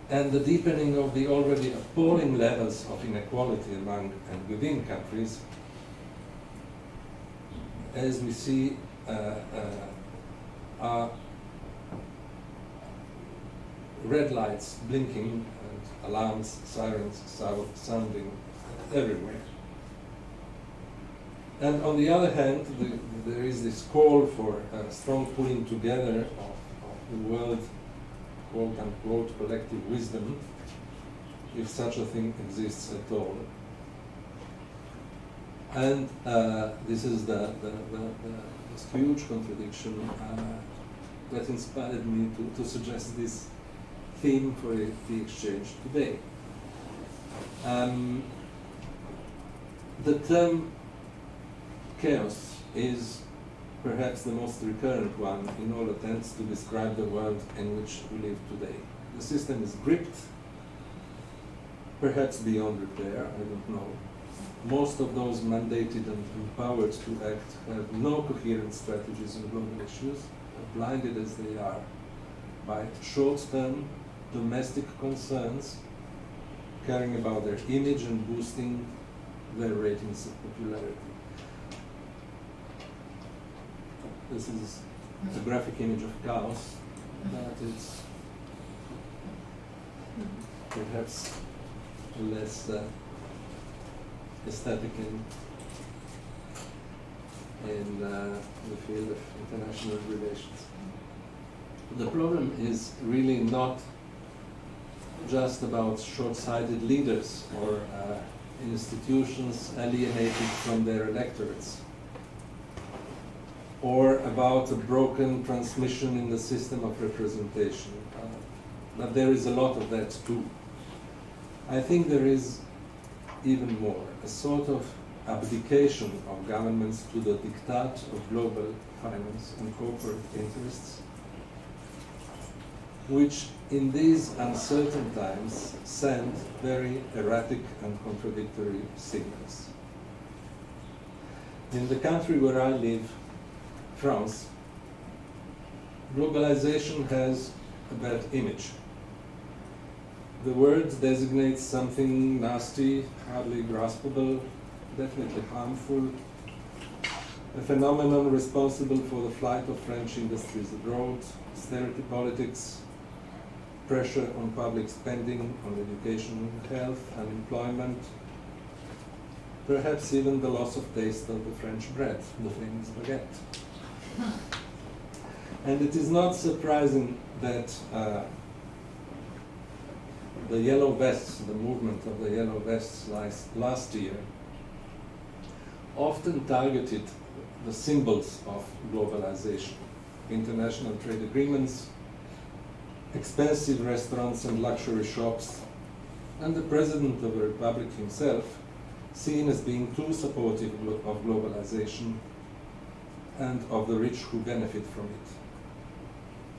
and the deepening of the already appalling levels of inequality among and within countries, as we see, are red lights blinking and alarms, sirens sounding everywhere. And on the other hand, there is this call for a strong pulling together of the world, quote-unquote, collective wisdom, if such a thing exists at all. And this is this huge contradiction that inspired me to suggest this theme for the exchange today. The term chaos is perhaps the most recurrent one in all attempts to describe the world in which we live today. The system is gripped, perhaps beyond repair, I don't know. Most of those mandated and empowered to act have no coherent strategies on global issues, blinded as they are by short-term domestic concerns, caring about their image and boosting their ratings of popularity. This is a graphic image of chaos, but it's perhaps less aesthetic in the field of international relations. The problem is really not just about short-sighted leaders or institutions alienated from their electorates, or about a broken transmission in the system of representation. But there is a lot of that too. I think there is even more, a sort of abdication of governments to the diktat of global finance and corporate interests, which in these uncertain times send very erratic and contradictory signals. In the country where I live, France, globalization has a bad image. The word designates something nasty, hardly graspable, definitely harmful, a phenomenon responsible for the flight of French industries abroad, austerity politics, pressure on public spending, on education, health, unemployment, perhaps even the loss of taste of the French bread, the famous baguette. And it is not surprising that the Yellow Vests, the movement of the Yellow Vests last year, often targeted the symbols of globalization, international trade agreements, expensive restaurants and luxury shops, and the President of the Republic himself, seen as being too supportive of globalization and of the rich who benefit from it.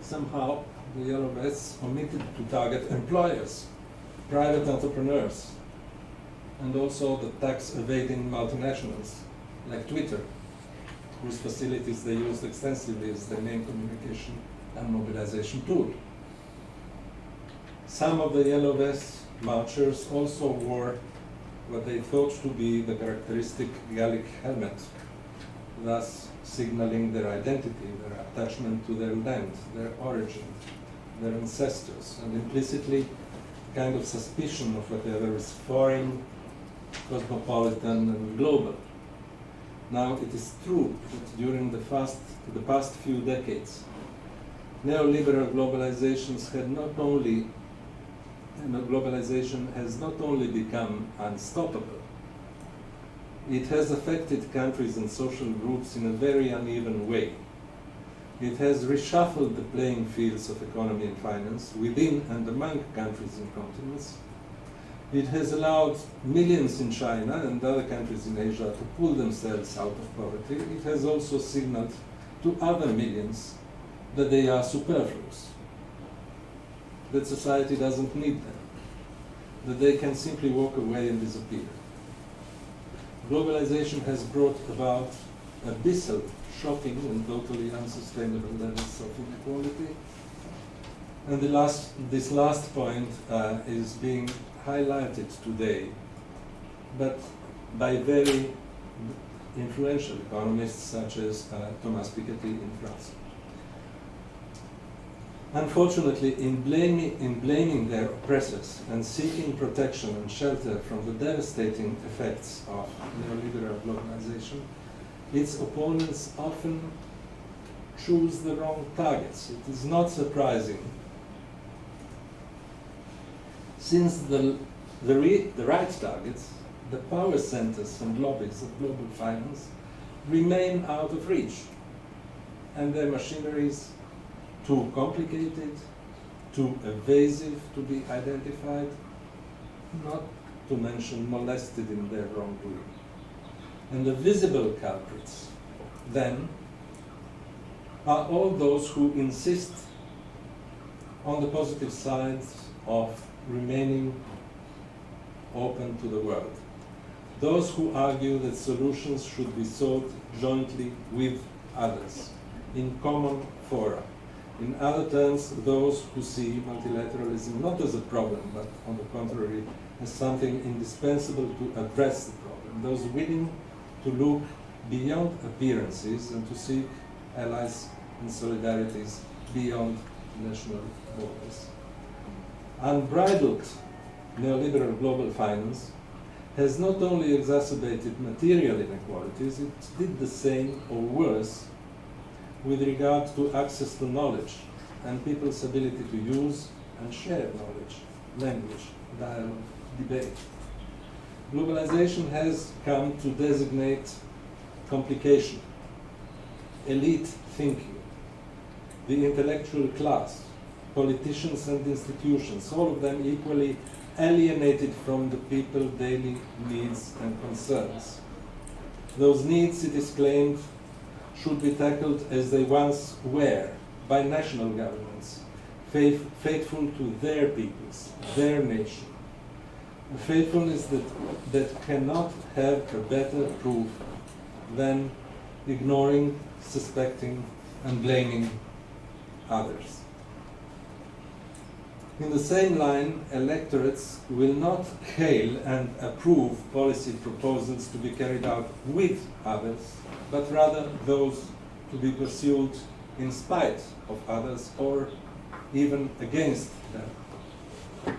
Somehow, the Yellow Vests omitted to target employers, private entrepreneurs, and also the tax-evading multinationals, like Twitter, whose facilities they used extensively as their main communication and mobilization tool. Some of the Yellow Vest marchers also wore what they thought to be the characteristic Gallic helmet, thus signaling their identity, their attachment to their land, their origin, their ancestors, and implicitly a kind of suspicion of whatever is foreign, cosmopolitan, and global. Now, it is true that during the past few decades, neoliberal globalization has not only become unstoppable, it has affected countries and social groups in a very uneven way. It has reshuffled the playing fields of economy and finance within and among countries and continents. It has allowed millions in China and other countries in Asia to pull themselves out of poverty. It has also signaled to other millions that they are superfluous, that society doesn't need them, that they can simply walk away and disappear. Globalization has brought about abyssal, shocking, and totally unsustainable levels of inequality, And this last point is being highlighted today, but by very influential economists such as Thomas Piketty in France. Unfortunately, in blaming their oppressors and seeking protection and shelter from the devastating effects of neoliberal globalization, its opponents often choose the wrong targets. It is not surprising, since the right targets, the power centers and lobbies of global finance, remain out of reach, and their machineries too complicated, too evasive to be identified, not to mention molested in their wrongdoing. And the visible culprits, then, are all those who insist on the positive sides of remaining open to the world. Those who argue that solutions should be sought jointly with others, in common fora. In other terms, those who see multilateralism not as a problem, but on the contrary, as something indispensable to address the problem. Those willing to look beyond appearances and to seek allies and solidarities beyond national borders. Unbridled neoliberal global finance has not only exacerbated material inequalities, it did the same or worse with regard to access to knowledge and people's ability to use and share knowledge, language, dialogue, debate. Globalization has come to designate complication, elite thinking, the intellectual class, politicians and institutions, all of them equally alienated from the people's daily needs and concerns. Those needs, it is claimed, should be tackled as they once were by national governments, faithful to their peoples, their nation. A faithfulness that cannot have a better proof than ignoring, suspecting, and blaming others. In the same line, electorates will not hail and approve policy proposals to be carried out with others, but rather those to be pursued in spite of others or even against them.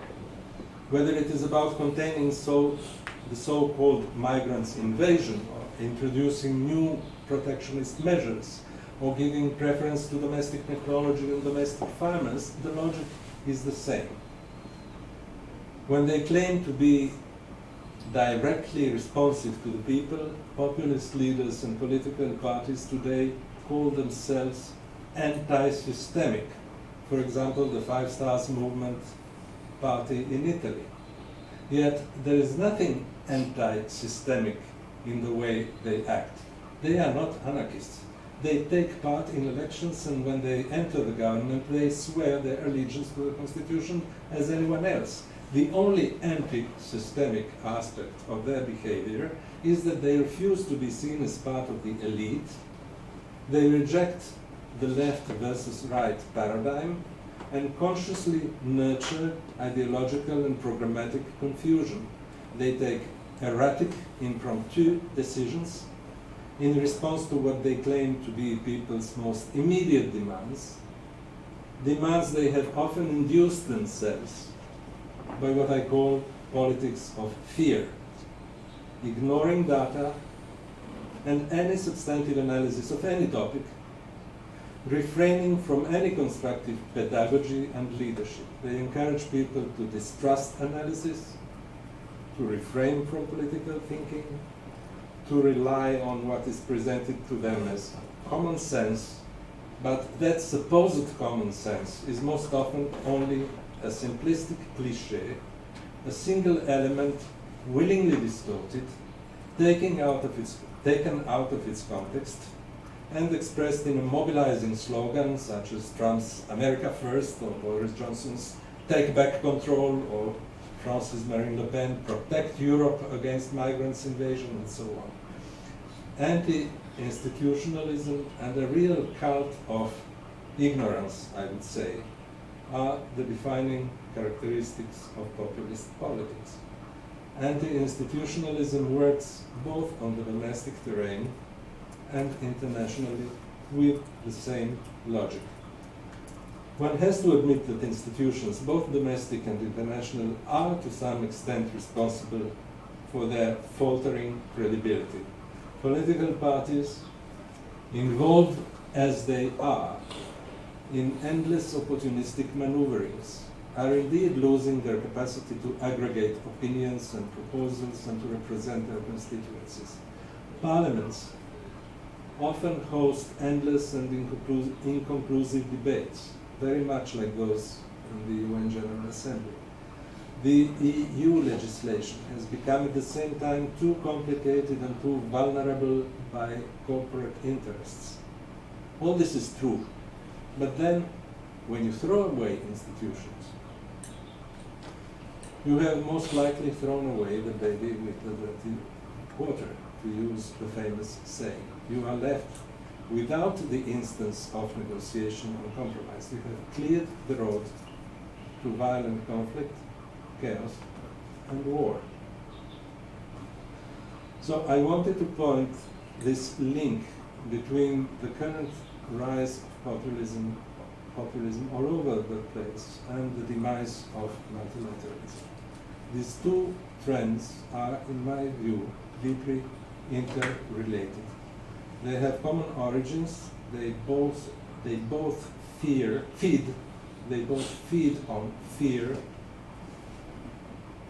Whether it is about containing the so-called migrants' invasion, or introducing new protectionist measures, or giving preference to domestic technology and domestic farmers, the logic is the same. When they claim to be directly responsive to the people, populist leaders and political parties today call themselves anti-systemic. For example, the Five Stars Movement party in Italy. Yet there is nothing anti-systemic in the way they act. They are not anarchists. They take part in elections, and when they enter the government, they swear their allegiance to the constitution as anyone else. The only anti-systemic aspect of their behavior is that they refuse to be seen as part of the elite. They reject the left versus right paradigm and consciously nurture ideological and programmatic confusion. They take erratic, impromptu decisions in response to what they claim to be people's most immediate demands, demands they have often induced themselves by what I call politics of fear, ignoring data and any substantive analysis of any topic, refraining from any constructive pedagogy and leadership. They encourage people to distrust analysis, to refrain from political thinking, to rely on what is presented to them as common sense, but that supposed common sense is most often only a simplistic cliché, a single element willingly distorted, taken out of its context, and expressed in a mobilizing slogan such as Trump's America First, or Boris Johnson's Take Back Control, or France's Marine Le Pen, Protect Europe against migrants' invasion, and so on. Anti-institutionalism and a real cult of ignorance, I would say, are the defining characteristics of populist politics. Anti-institutionalism works both on the domestic terrain and internationally with the same logic. One has to admit that institutions, both domestic and international, are to some extent responsible for their faltering credibility. Political parties, involved as they are in endless opportunistic maneuverings, are indeed losing their capacity to aggregate opinions and proposals and to represent their constituencies. Parliaments often host endless and inconclusive debates, very much like those in the UN General Assembly. The EU legislation has become at the same time too complicated and too vulnerable by corporate interests. All this is true, but then when you throw away institutions, you have most likely thrown away the baby with the dirty water, to use the famous saying. You are left without the instance of negotiation or compromise. You have cleared the road to violent conflict, chaos, and war. So I wanted to point this link between the current rise of populism all over the place and the demise of multilateralism. These two trends are, in my view, deeply interrelated. They have common origins. They both feed on fear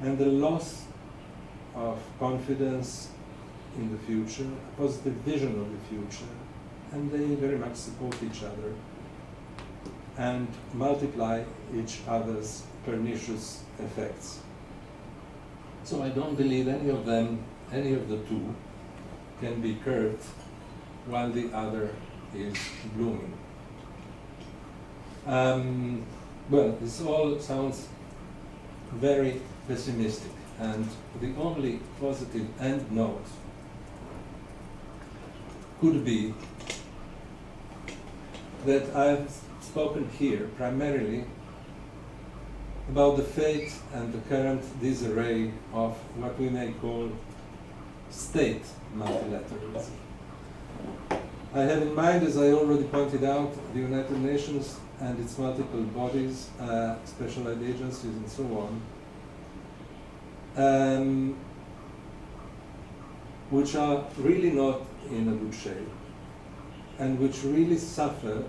and the loss of confidence in the future, a positive vision of the future, and they very much support each other and multiply each other's pernicious effects. So I don't believe any of the two, can be curbed while the other is blooming. Well, this all sounds very pessimistic, and the only positive end note could be that I've spoken here primarily about the fate and the current disarray of what we may call state multilateralism. I have in mind, as I already pointed out, the United Nations and its multiple bodies, specialized agencies and so on, which are really not in a good shape and which really suffer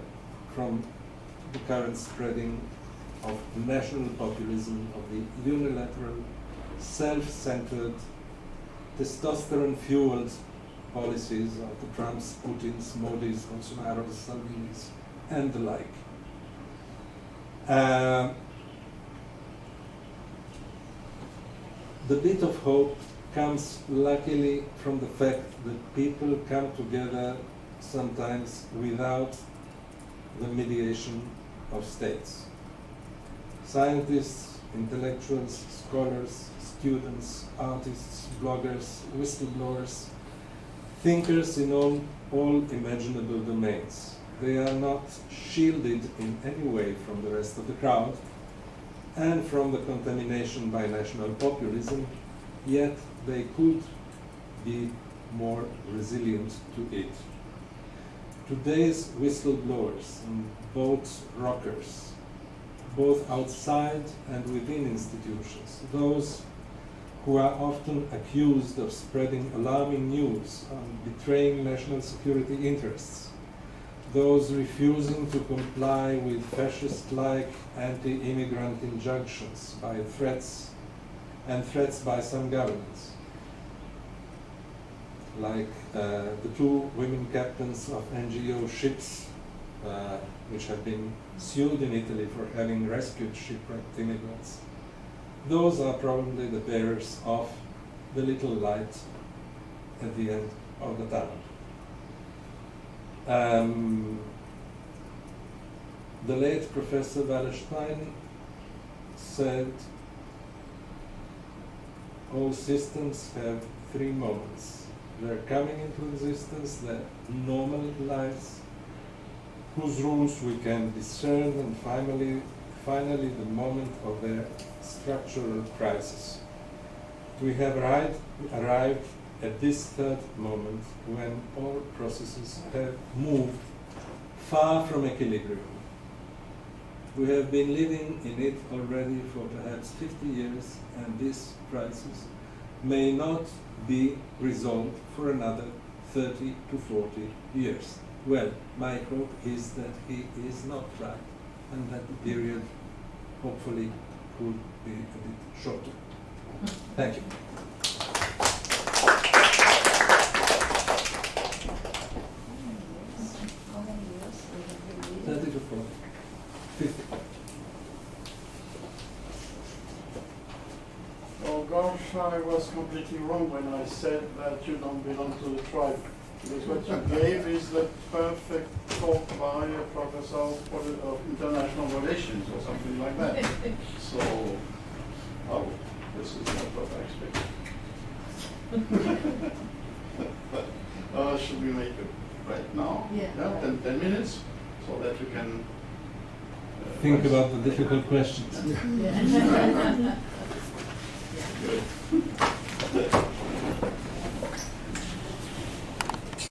from the current spreading of national populism, of the unilateral, self-centered, testosterone-fueled policies of the Trumps, Putins, Modis, Bolsonaros, Salvinis, and the like. The bit of hope comes luckily from the fact that people come together sometimes without the mediation of states. Scientists, intellectuals, scholars, students, artists, bloggers, whistleblowers, thinkers in all imaginable domains. They are not shielded in any way from the rest of the crowd and from the contamination by national populism, yet they could be more resilient to it. Today's whistleblowers and vote rockers, both outside and within institutions, those who are often accused of spreading alarming news, betraying national security interests, those refusing to comply with fascist-like anti-immigrant injunctions by threats by some governments, like the two women captains of NGO ships which have been sued in Italy for having rescued shipwrecked immigrants. Those are probably the bearers of the little light at the end of the tunnel. The late Professor Wallerstein said, all systems have three moments. Their coming into existence, their normal lives, whose rules we can discern and finally the moment of their structural crisis. We have arrived at this third moment when all processes have moved far from equilibrium. We have been living in it already for perhaps 50 years, and this crisis may not be resolved for another 30 to 40 years. Well, my hope is that he is not right, and that the period hopefully could be a bit shorter. Thank you. 30 to 40. 50. Oh gosh, I was completely wrong when I said that you don't belong to the tribe. Because what you gave is the perfect talk by a professor of international relations or something like that. So, oh, this is not what I expected. Should we make it right now? Yeah. 10 minutes, so that you can Think about the difficult questions. Yeah. Good.